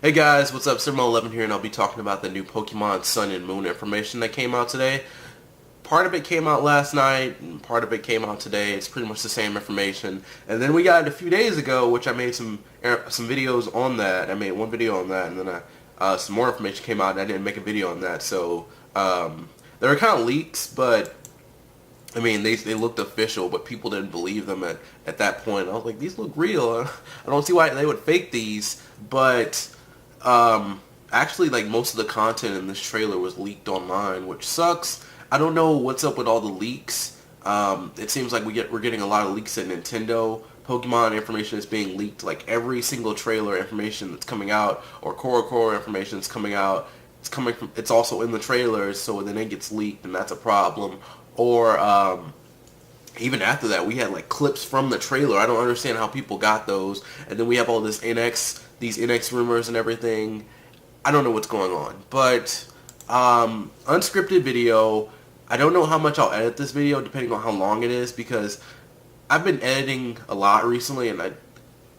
Hey guys, what's up? Cinema11 here, and I'll be talking about the new Pokemon Sun and Moon information that came out today. Part of it came out last night, and part of it came out today. It's pretty much the same information. And then we got it a few days ago, which I made some videos on that. I made one video on that, and then some more information came out, and I didn't make a video on that. So they were kind of leaks, but I mean, they looked official, but people didn't believe them at that point. I was like, these look real. I don't see why they would fake these, but actually, like, most of the content in this trailer was leaked online, which sucks. I don't know what's up with all the leaks. It seems like we're getting a lot of leaks at Nintendo. Pokemon information is being leaked, like every single trailer information that's coming out, or core information that's coming out. It's also in the trailers, so then it gets leaked, and that's a problem. Or even after that, we had like clips from the trailer. I don't understand how people got those. And then we have all these NX rumors and everything. I don't know what's going on. But unscripted video. I don't know how much I'll edit this video depending on how long it is, because I've been editing a lot recently, and I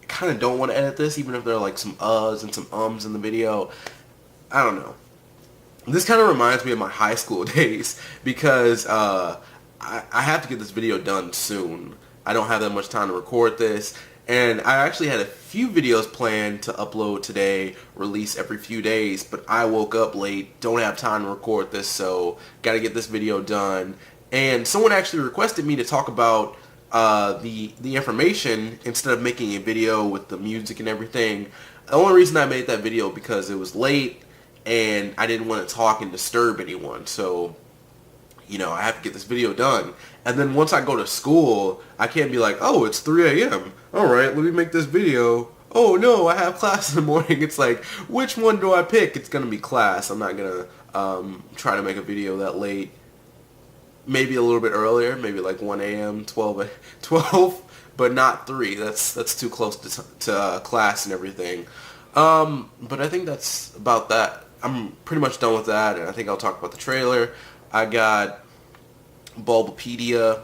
kind of don't want to edit this, even if there are like some uhs and some ums in the video. I don't know. This kind of reminds me of my high school days, because I have to get this video done soon. I don't have that much time to record this, and I actually had a few videos planned to upload today, release every few days, but I woke up late, don't have time to record this, so gotta get this video done. And someone actually requested me to talk about the information instead of making a video with the music and everything. The only reason I made that video because it was late, and I didn't want to talk and disturb anyone, so, you know, I have to get this video done. And then once I go to school, I can't be like, oh, it's 3 a.m. Alright, let me make this video. Oh no, I have class in the morning. It's like, which one do I pick? It's going to be class. I'm not going to try to make a video that late. Maybe a little bit earlier, maybe like 1 a.m., 12, but not 3. That's too close to class and everything. But I think that's about that. I'm pretty much done with that, and I think I'll talk about the trailer. I got not Bulbapedia,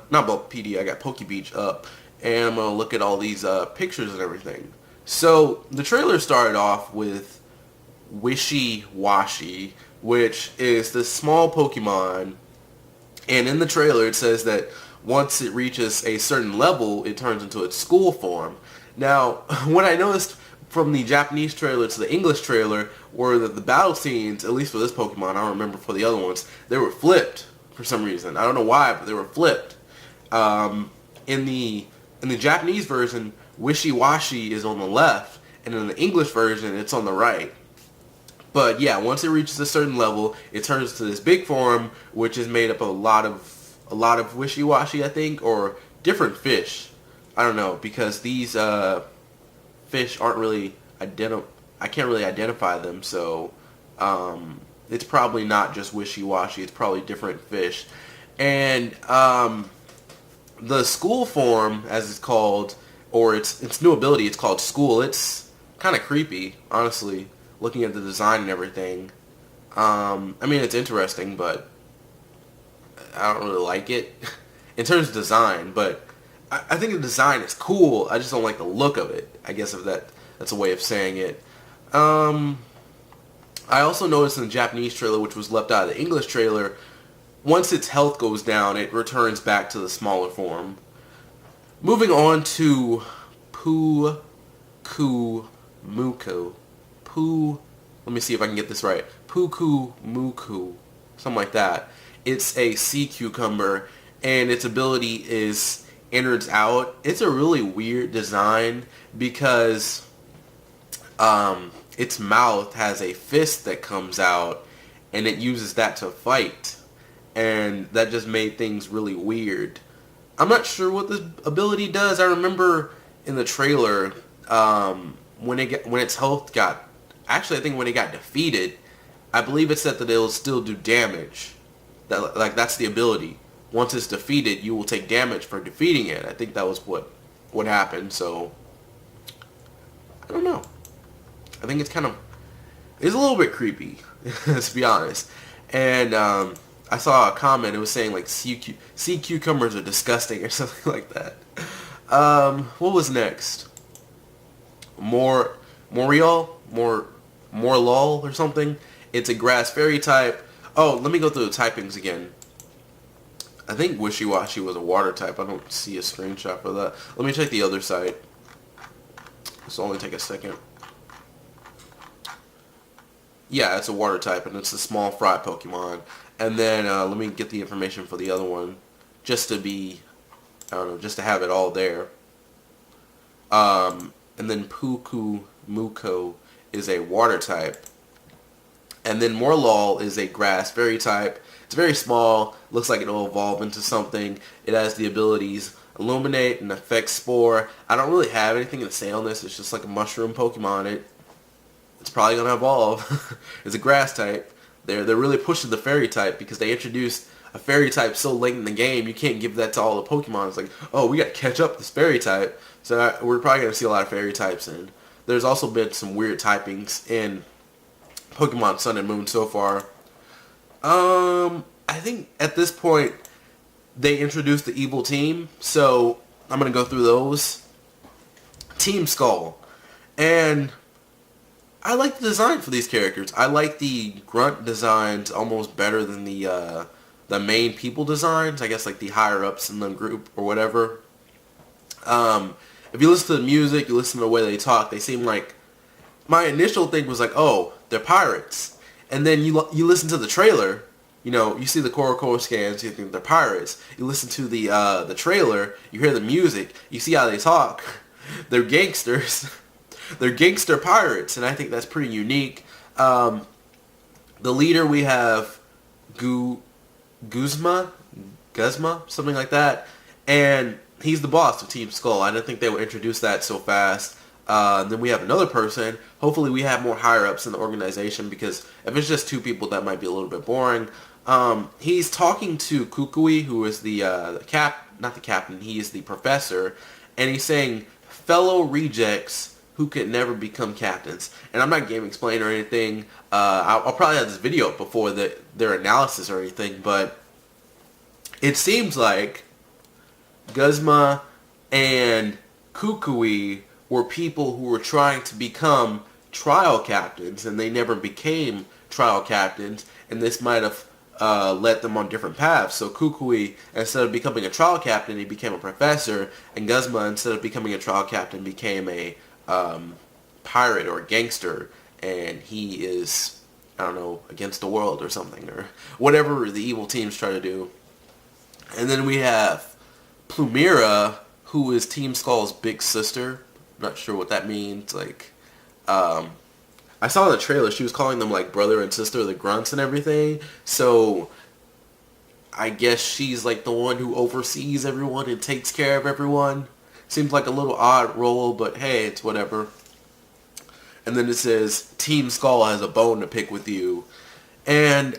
I got PokeBeach up, and I'm going to look at all these pictures and everything. So, the trailer started off with Wishy-Washy, which is this small Pokemon, and in the trailer it says that once it reaches a certain level, it turns into its school form. Now, what I noticed from the Japanese trailer to the English trailer were that the battle scenes, at least for this Pokemon, I don't remember for the other ones, they were flipped for some reason. I don't know why, but they were flipped. In the Japanese version, Wishy-Washy is on the left, and in the English version, it's on the right. But yeah, once it reaches a certain level, it turns to this big form, which is made up of a lot of Wishy-Washy, I think, or different fish. I don't know, because these fish aren't really I can't really identify them, so it's probably not just Wishy-Washy, it's probably different fish. And the school form, as it's called, or its new ability, it's called School. It's kind of creepy, honestly, looking at the design and everything. I mean, it's interesting, but I don't really like it in terms of design, but I think the design is cool. I just don't like the look of it. I guess if that's a way of saying it. I also noticed in the Japanese trailer, which was left out of the English trailer, once its health goes down, it returns back to the smaller form. Moving on to Let me see if I can get this right. Pukumuku, something like that. It's a sea cucumber, and its ability is innards out. It's a really weird design because its mouth has a fist that comes out, and it uses that to fight, and that just made things really weird. I'm not sure what this ability does. I remember in the trailer when its health got, actually I think when it got defeated, I believe it said that it will still do damage. That's the ability. Once it's defeated, you will take damage for defeating it. I think that was what happened, so I don't know. I think it's a little bit creepy, to be honest. And I saw a comment, it was saying like sea cucumbers are disgusting or something like that. What was next? Morial? Morlul or something. It's a grass fairy type. Oh, let me go through the typings again. I think Wishy-Washy was a water type. I don't see a screenshot for that. Let me check the other side. This will only take a second. Yeah, it's a water type, and it's a small fry Pokemon. And then let me get the information for the other one, just to be, I don't know, just to have it all there. And then Puku Muko is a water type. And then Morlul is a grass fairy type. It's very small, looks like it'll evolve into something. It has the abilities Illuminate and Affect Spore. I don't really have anything to say on this. It's just like a mushroom Pokemon. It's probably going to evolve. It's a grass type. They're really pushing the fairy type because they introduced a fairy type so late in the game. You can't give that to all the Pokemon. It's like, oh, we got to catch up this fairy type. So we're probably going to see a lot of fairy types in. There's also been some weird typings in Pokemon Sun and Moon so far. I think at this point they introduced the evil team, so I'm going to go through those. Team Skull. And I like the design for these characters. I like the grunt designs almost better than the main people designs. I guess like the higher ups in the group or whatever. If you listen to the music, you listen to the way they talk, they seem like, my initial thing was like, oh, they're pirates. And then you listen to the trailer, you know, you see the Korokoro scans, you think they're pirates. You listen to the trailer, you hear the music, you see how they talk. They're gangsters. They're gangster pirates, and I think that's pretty unique. The leader, we have Guzma, something like that, and he's the boss of Team Skull. I didn't think they would introduce that so fast. Then we have another person. Hopefully we have more higher-ups in the organization, because if it's just two people, that might be a little bit boring. He's talking to Kukui, who is not the captain, he is the professor, and he's saying, fellow rejects who could never become captains. And I'm not game explainer or anything. I'll probably have this video up before their analysis or anything, but it seems like Guzma and Kukui were people who were trying to become trial captains, and they never became trial captains, and this might have led them on different paths. So Kukui, instead of becoming a trial captain, he became a professor, and Guzma, instead of becoming a trial captain, became a pirate or gangster, and he is, I don't know, against the world or something, or whatever the evil teams try to do. And then we have Plumira, who is Team Skull's big sister. Not sure what that means. Like, I saw in the trailer she was calling them like brother and sister, the grunts and everything. So I guess she's like the one who oversees everyone and takes care of everyone. Seems like a little odd role, but hey, it's whatever. And then it says Team Skull has a bone to pick with you. And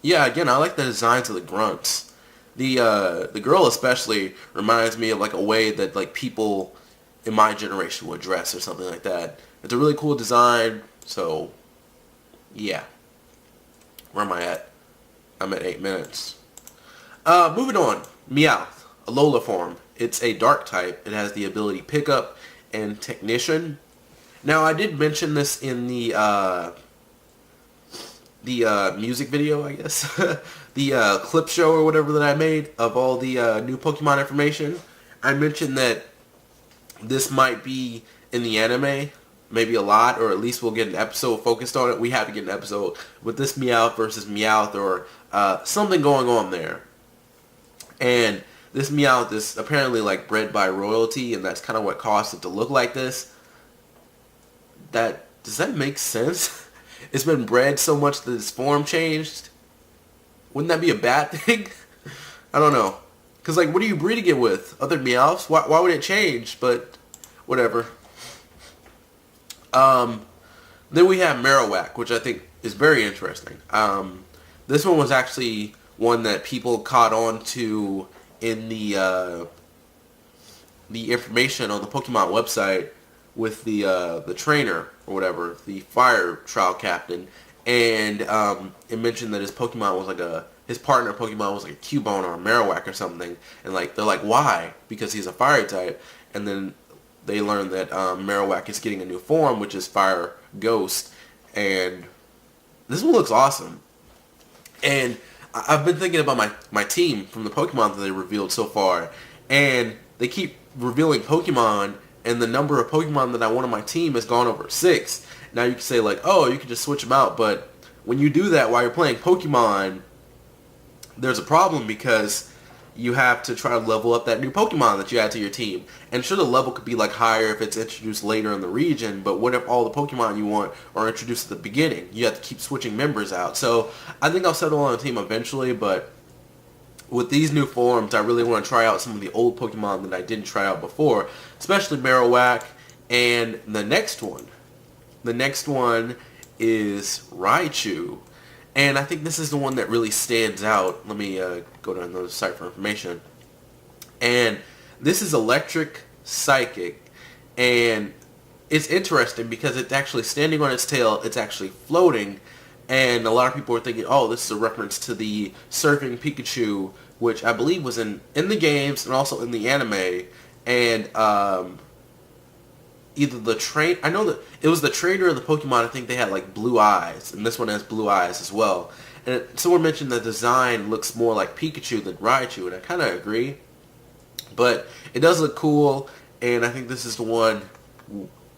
yeah, again, I like the designs of the grunts. The girl especially reminds me of like a way that like people in my generation would dress or something like that. It's a really cool design, so yeah. Where am I at? I'm at 8 minutes. Moving on. Meowth, Alola form. It's a dark type. It has the ability Pickup and Technician. Now, I did mention this in the music video, I guess. The clip show or whatever that I made of all the new Pokemon information. I mentioned that this might be in the anime, maybe a lot, or at least we'll get an episode focused on it. We have to get an episode with this Meowth versus Meowth, or something going on there. And this Meowth is apparently like bred by royalty, and that's kind of what caused it to look like this. Does that make sense? It's been bred so much that its form changed. Wouldn't that be a bad thing? I don't know. Because, like, what are you breeding it with? Other Meowths? Why would it change? But, whatever. Then we have Marowak, which I think is very interesting. This one was actually one that people caught on to in the information on the Pokemon website with the trainer or whatever, the fire trial captain, and it mentioned that his Pokemon was like his partner Pokemon was like a Cubone or a Marowak or something, and like they're like, why? Because he's a fire type, and then they learned that Marowak is getting a new form, which is Fire Ghost, and this one looks awesome. And I've been thinking about my team from the Pokemon that they revealed so far, and they keep revealing Pokemon, and the number of Pokemon that I want on my team has gone over 6. Now you can say like, oh, you can just switch them out, but when you do that while you're playing Pokemon, there's a problem because you have to try to level up that new Pokemon that you add to your team. And sure, the level could be like higher if it's introduced later in the region, but what if all the Pokemon you want are introduced at the beginning? You have to keep switching members out. So I think I'll settle on a team eventually, but with these new forms, I really want to try out some of the old Pokemon that I didn't try out before, especially Marowak. And the next one is Raichu. And I think this is the one that really stands out. Let me go to another site for information. And this is Electric Psychic. And it's interesting because it's actually standing on its tail. It's actually floating. And a lot of people are thinking, oh, this is a reference to the Surfing Pikachu, which I believe was in the games and also in the anime. And either the I know that it was the trainer of the Pokemon. I think they had like blue eyes, and this one has blue eyes as well. And someone mentioned the design looks more like Pikachu than Raichu, and I kind of agree. But it does look cool, and I think this is the one.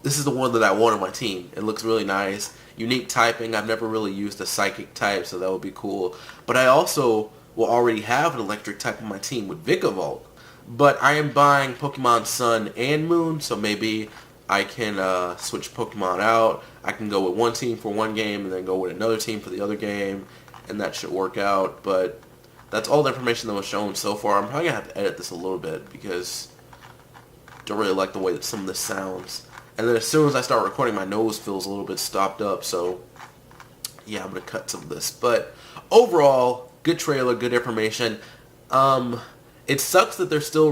This is the one that I want on my team. It looks really nice. Unique typing. I've never really used a Psychic type, so that would be cool. But I also will already have an Electric type on my team with Vikavolt. But I am buying Pokemon Sun and Moon, so maybe I can switch Pokemon out. I can go with one team for one game and then go with another team for the other game, and that should work out. But that's all the information that was shown so far. I'm probably going to have to edit this a little bit because I don't really like the way that some of this sounds. And then as soon as I start recording, my nose feels a little bit stopped up, so yeah, I'm going to cut some of this. But overall, good trailer, good information. It sucks that they're still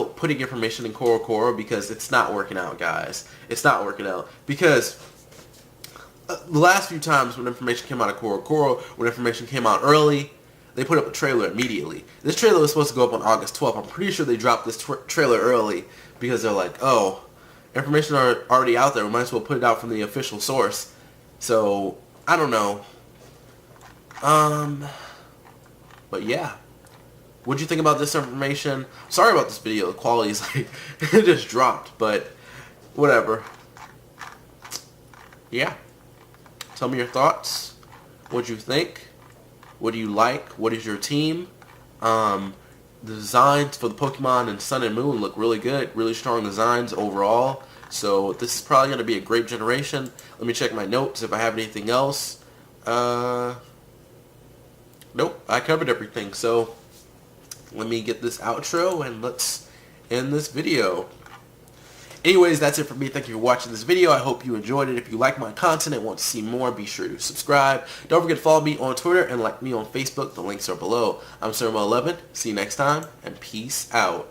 putting information in Korokoro because it's not working out, guys. It's not working out. Because the last few times when information came out of Korokoro, when information came out early, they put up a trailer immediately. This trailer was supposed to go up on August 12th. I'm pretty sure they dropped this trailer early because they're like, oh, information are already out there. We might as well put it out from the official source. So, I don't know. But yeah. What'd you think about this information? Sorry about this video. The quality is like, it just dropped, but whatever. Yeah. Tell me your thoughts. What'd you think? What do you like? What is your team? The designs for the Pokemon in Sun and Moon look really good. Really strong designs overall. So this is probably going to be a great generation. Let me check my notes if I have anything else. Nope. I covered everything. So let me get this outro and let's end this video. Anyways, that's it for me. Thank you for watching this video. I hope you enjoyed it. If you like my content and want to see more, be sure to subscribe. Don't forget to follow me on Twitter and like me on Facebook. The links are below. I'm Sermo11. See you next time, and peace out.